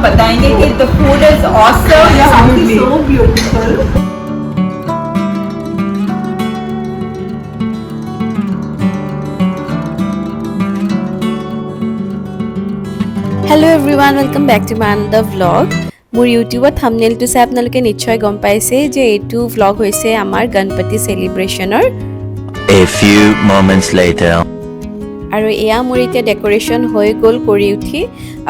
बताएंगे कि the food is awesome. Yeah, absolutely. So beautiful. Hello everyone, welcome back to my another vlog. মোৰ ইউটিউবত থাম্বনেইলটো চাই আপোনালোকে নিশ্চয় গম পাইছে যে এইটো vlog হৈছে আমাৰ Ganapati সেলিব্ৰেশনৰ। A few moments later. আৰু এয়া মোৰ এতিয়া ডেকোৰেশন হৈ গল কৰি উঠি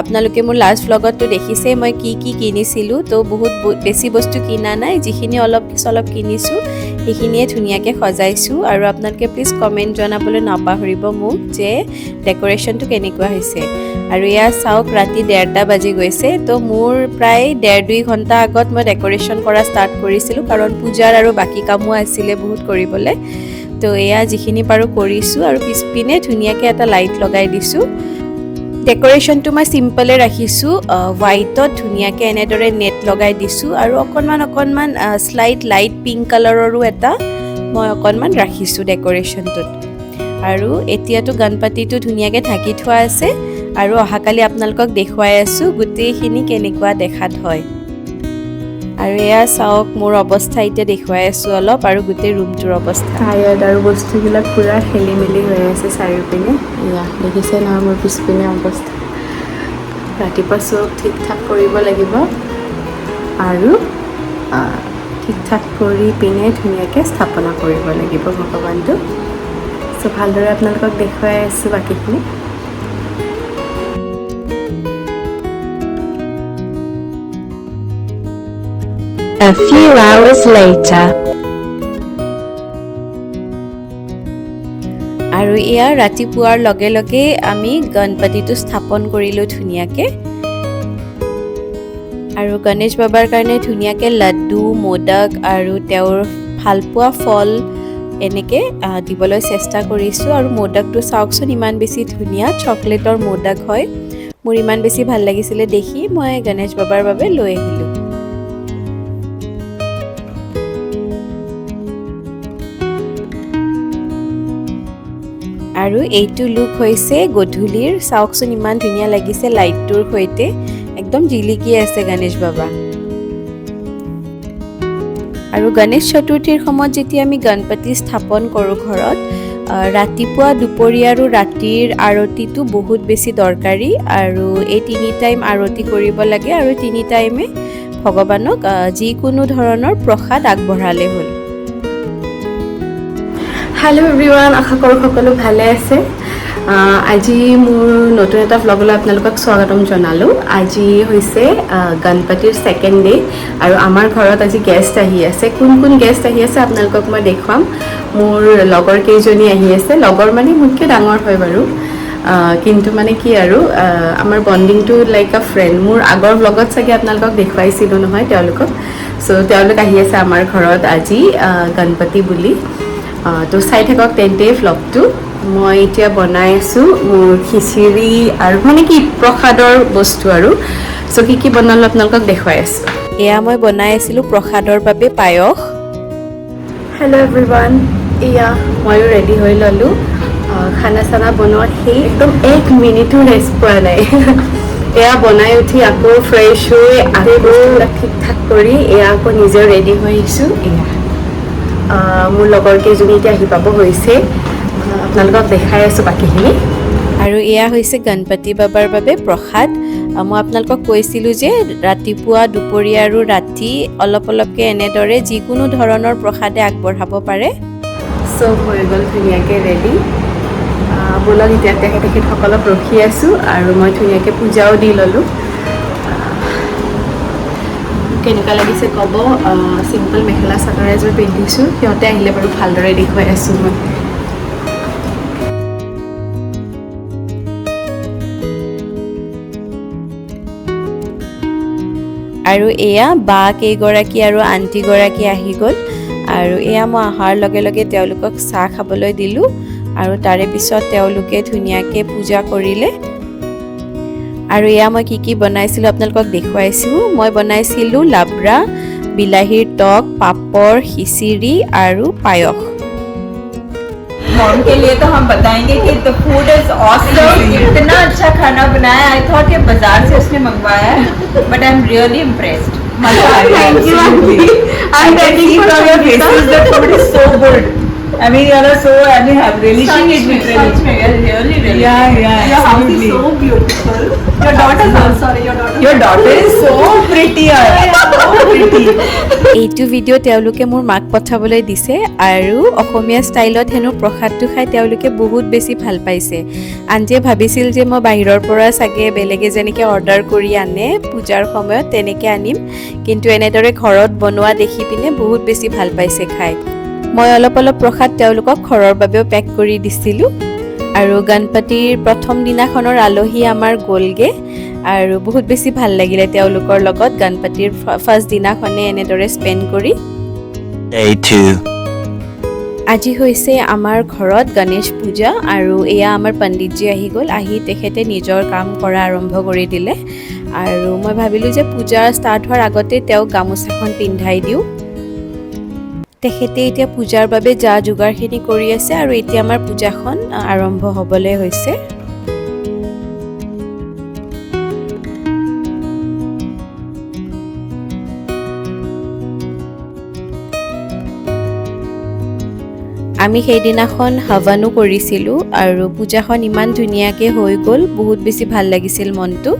আপোনালোকে মোৰ লাষ্ট vlogতো দেখিছে মই কি কিনিছিলো তো বহুত বেছি বস্তু কিনা নাই যিখিনি অলপ কিনিছো সেইখিনিয়ে ধুনিয়াকে সজাইছো আৰু আপোনালোকে প্লিজ কমেন্ট জনাবলৈ নাপাহৰিব মোক যে ডেকোৰেশনটো কেনেকুৱা হৈছে আৰু এয়া চাওক ৰাতি 1:30 বাজি গৈছে তো মোৰ প্ৰায় 1.5-2 ঘণ্টা আগত মই ডেকোৰেশন কৰা ষ্টাৰ্ট কৰিছিলো কাৰণ পূজাৰ আৰু বাকি কামো আছিল বহুত কৰিবলৈ তো এয়া যিখিনি পাৰো কৰিছো আৰু পিছপিনে ধুনিয়াকে এটা লাইট লগাই দিছো ডেকোৰেশনটো মই সিম্পলে ৰাখিছো হোৱাইটত ধুনিয়াকে এনেদৰে নেট লগাই দিছো আৰু অকনমান স্লাইট লাইট পিংক কালাৰৰো এটা মই অকনমান ৰাখিছো ডেকোৰেশনটোত আৰু এতিয়াটো গণপতিটো ধুনিয়াকে ঢাকি থোৱা আছে আৰু অহাকালি আপোনালোকক দেখুৱাই আছো গুটেইখিনি কেনেকুৱা দেখাত হয় আৰু এয়া চাওক মোৰ অৱস্থা এতিয়া দেখুৱাই আছো অলপ আৰু গুটে ৰুমটোৰ অৱস্থা টায়াৰ্ড আৰু বস্তুবিলাক পুৰা খেলি মেলি হৈ আছে চাৰিওপিনে এয়া দেখিছে না মোৰ পিছপিনে অৱস্থা ৰাতিপুৱা চব ঠিক ঠাক কৰিব লাগিব আৰু ঠিক ঠাক কৰি পিনে ধুনীয়াকে স্থাপনা কৰিব লাগিব ভগৱানটো সো ভালদৰে আপোনালোকক দেখুৱাই আছো বাকিখিনি A few hours later. আৰু এয়া ৰাতিপুৱাৰ লগে লগে আমি গণপতিটো স্থাপন কৰিলো ধুনিয়াকে আৰু গণেশ বাবাৰ কাৰণে ধুনিয়াকে লাড্ডু মোদক আৰু তেওঁৰ ভালপোৱা ফল এনেকে দিবলৈ চেষ্টা কৰিছো আৰু মোদকটো চাওকচোন ইমান বেছি ধুনিয়া চকলেটৰ মোদক হয় মোৰ ইমান বেছি ভাল লাগিছিল দেখি মই গণেশ বাবাৰ বাবে লৈ আহিলো আৰু এইটো লুক হৈছে গধুলিৰ চাওকচোন ইমান ধুনিয়া লাগিছে লাইটটোৰ সৈতে একদম জিলিকি আছে গণেশ বাবা আৰু গণেশ চতুৰ্থীৰ সময়ত যেতিয়া আমি গণপতি স্থাপন কৰো ঘৰত ৰাতিপুৱা দুপৰীয়া আৰু ৰাতিৰ আৰতিটো বহুত বেছি দৰকাৰী আৰু এই তিনি টাইম আৰতি কৰিব লাগে আৰু তিনি টাইমে ভগৱানক যিকোনো ধৰণৰ প্ৰসাদ আগবঢ়ালে হ'ল Hello everyone, আশা কৰো সকলো ভালে আছে আজি মোৰ নতুন এটা ভ্লগলৈ আপোনালোকক স্বাগতম জনালো আজি হৈছে গণপতিৰ সেকেন্ড ডে আৰু আমাৰ ঘৰত আজি গেষ্ট আহি আছে কোন গেষ্ট আহি আছে আপোনালোকক মই দেখুৱাম মোৰ লগৰ কেইজনী আহি আছে লগৰ মানে মুখ্য ডাঙৰ হয় বাৰু কিন্তু মানে কি আৰু আমাৰ বন্ডিংটো লাইক আ ফ্ৰেন্ড মোৰ আগৰ ভ্লগত চাগে আপোনালোকক দেখুৱাইছিলো নহয় তেওঁলোকক সো তেওঁলোক আহি আছে আমাৰ ঘৰত আজি গণপতি বুলি তো চাই থাকক তেন্তে ভ্লগটো মই এতিয়া বনাই আছো মোৰ খিচিৰি আৰু মানে কি প্ৰসাদৰ বস্তু আৰু সো কি বনালো আপোনালোকক দেখুৱাই আছো এয়া মই বনাই আছিলো প্ৰসাদৰ বাবে পায়স হেল্ল' এভৰিৱান এয়া ময়ো ৰেডি হৈ ললো খানা চানা বনোৱা সেই একদম 1 মিনিটো ৰেষ্ট পোৱা নাই এয়া বনাই উঠি আকৌ ফ্ৰেছ হৈ আকৌ ঠিক ঠাক কৰি এয়া আকৌ নিজে ৰেডি হৈ আহিছো এয়া মোৰ লগৰ কেইজনী এতিয়া আহি পাব হৈছে আপোনালোকক দেখাই আছো বাকিখিনি আৰু এয়া হৈছে গণপতি বাবাৰ বাবে প্ৰসাদ মই আপোনালোকক কৈছিলো যে ৰাতিপুৱা দুপৰীয়া আৰু ৰাতি অলপকে এনেদৰে যিকোনো ধৰণৰ প্ৰসাদে আগবঢ়াব পাৰে সব হৈ গ'ল ধুনীয়াকৈ ৰেডি বলক এতিয়া তেখেতসকলক ৰখি আছো আৰু মই ধুনীয়াকৈ পূজাও দি ল'লোঁ কেনেকুৱা লাগিছে ক'ব সিম্পল মেখেলা চাদৰ এযোৰ পিন্ধিছোঁ সিহঁতে আহিলে বাৰু ভালদৰে দেখুৱাই আছোঁ মই আৰু এয়া বা কেইগৰাকী আৰু আন্টিগৰাকী আহি গ'ল আৰু এয়া মই অহাৰ লগে লগে তেওঁলোকক চাহ খাবলৈ দিলোঁ আৰু তাৰে পিছত তেওঁলোকে ধুনীয়াকৈ পূজা কৰিলে আৰু এয়া মই কি বনাইছিলোঁ আপোনালোকক দেখুৱাইছোঁ মই বনাইছিলোঁ লাবৰা বিলাহীৰ টক পাপৰ খিচিৰি আৰু পায়স मॉम के लिए तो हम बताएंगे कि द फूड इज ऑसम. इतना अच्छा खाना बनाया. आई थॉट कि बाजार से उसने मंगवाया है, but I am really impressed. मजा आ गया. Thank you, aunty. I'm ready for from your Samhita. faces the food is so good. I mean, you are so, I mean, I'm relishing it literally. Really. Yeah, Your house is absolutely. so beautiful. Your daughter is also, sorry, your daughter. Your daughter is so pretty. So pretty. এইটো video' তেওঁলোকে মোৰ মাক পঠাবলৈ দিছে আৰু অসমীয়া ষ্টাইলত হেনো প্ৰসাদটো খাই তেওঁলোকে বহুত বেছি ভাল পাইছে. আন্টিয়ে ভাবিছিল যে মই বাহিৰৰ পৰা চাগে বেলেগে যেনেকৈ অৰ্ডাৰ কৰি আনে পূজাৰ সময়ত তেনেকৈ আনিম, কিন্তু এনেদৰে ঘৰত বনোৱা দেখি পিনে বহুত বেছি ভাল পাইছে খাই. মই অলপ প্ৰসাদ তেওঁলোকক ঘৰৰ বাবেও পেক কৰি দিছিলোঁ. আৰু গণপতিৰ প্ৰথম দিনাখনৰ আলহী আমাৰ গ'লগে আৰু বহুত বেছি ভাল লাগিলে তেওঁলোকৰ লগত গণপতিৰ ফাৰ্ষ্ট দিনাখনে এনেদৰে স্পেণ্ড কৰি. Day 2. আজি হৈছে আমাৰ ঘৰত গণেশ পূজা আৰু এয়া আমাৰ পণ্ডিতজী আহি গ'ল. আহি তেখেতে নিজৰ কাম কৰা আৰম্ভ কৰি দিলে আৰু মই ভাবিলোঁ যে পূজা ষ্টাৰ্ট হোৱাৰ আগতে তেওঁক গামোচাখন পিন্ধাই দিওঁ. তেখেতে এতিয়া পূজাৰ বাবে যা যোগাৰখিনি কৰি আছে আৰু এতিয়া আমাৰ পূজাখন আৰম্ভ হ'বলৈ হৈছে. আমি সেইদিনাখন হাৱানো কৰিছিলোঁ আৰু পূজাখন ইমান ধুনীয়াকৈ হৈ গ'ল, বহুত বেছি ভাল লাগিছিল মনটো.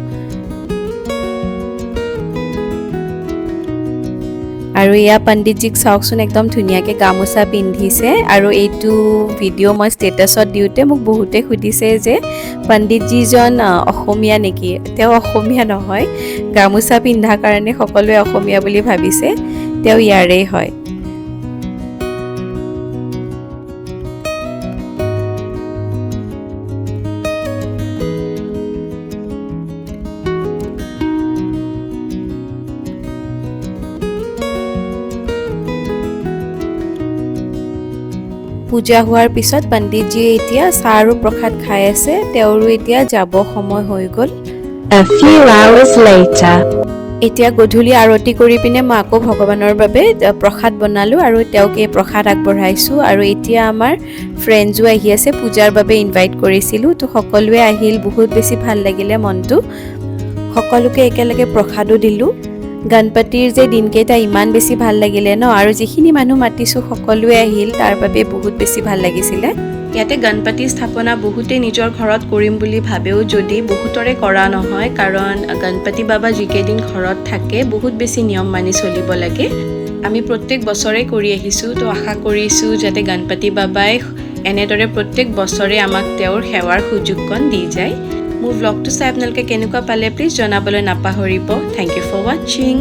আৰু এয়া পণ্ডিতজীক চাওকচোন একদম ধুনীয়াকৈ গামোচা পিন্ধিছে. আৰু এইটো ভিডিঅ' মই ষ্টেটাছত দিওঁতে মোক বহুতে সুধিছে যে পণ্ডিতজীজন অসমীয়া নেকি? তেওঁ অসমীয়া নহয়, গামোচা পিন্ধাৰ কাৰণে সকলোৱে অসমীয়া বুলি ভাবিছে, তেওঁ ইয়াৰেই হয়. পূজা হোৱাৰ পিছত পণ্ডিতজীয়ে এতিয়া চাহ আৰু প্ৰসাদ খাই আছে. তেওঁৰো এতিয়া যাব সময় হৈ গ'ল. A few hours later. এতিয়া গধূলি আৰতি কৰি পিনে মই আকৌ ভগৱানৰ বাবে প্ৰসাদ বনালোঁ আৰু তেওঁক এই প্ৰসাদ আগবঢ়াইছোঁ. আৰু এতিয়া আমাৰ ফ্ৰেণ্ডজো আহি আছে, পূজাৰ বাবে ইনভাইট কৰিছিলোঁ, তো সকলোৱে আহিল, বহুত বেছি ভাল লাগিলে মনটো. সকলোকে একেলগে প্ৰসাদো দিলোঁ. গণপতিৰ যে দিনকেইটা ইমান বেছি ভাল লাগিলে ন, আৰু যিখিনি মানুহ মাতিছোঁ সকলোৱে আহিল, তাৰ বাবে বহুত বেছি ভাল লাগিছিলে. ইয়াতে গণপতি স্থাপনা বহুতে নিজৰ ঘৰত কৰিম বুলি ভাবেও যদি বহুতৰে কৰা নহয়, কাৰণ গণপতি বাবা যিকেইদিন ঘৰত থাকে বহুত বেছি নিয়ম মানি চলিব লাগে. আমি প্ৰত্যেক বছৰে কৰি আহিছোঁ, তো আশা কৰিছোঁ যাতে গণপতি বাবাই এনেদৰে প্ৰত্যেক বছৰে আমাক তেওঁৰ সেৱাৰ সুযোগকণ দি যায়. মোৰ ভ্লগটো চাই আপোনালোকে কেনেকুৱা পালে প্লিজ জনাবলৈ নাপাহৰিব. থেংক ইউ ফৰ ৱাচিং.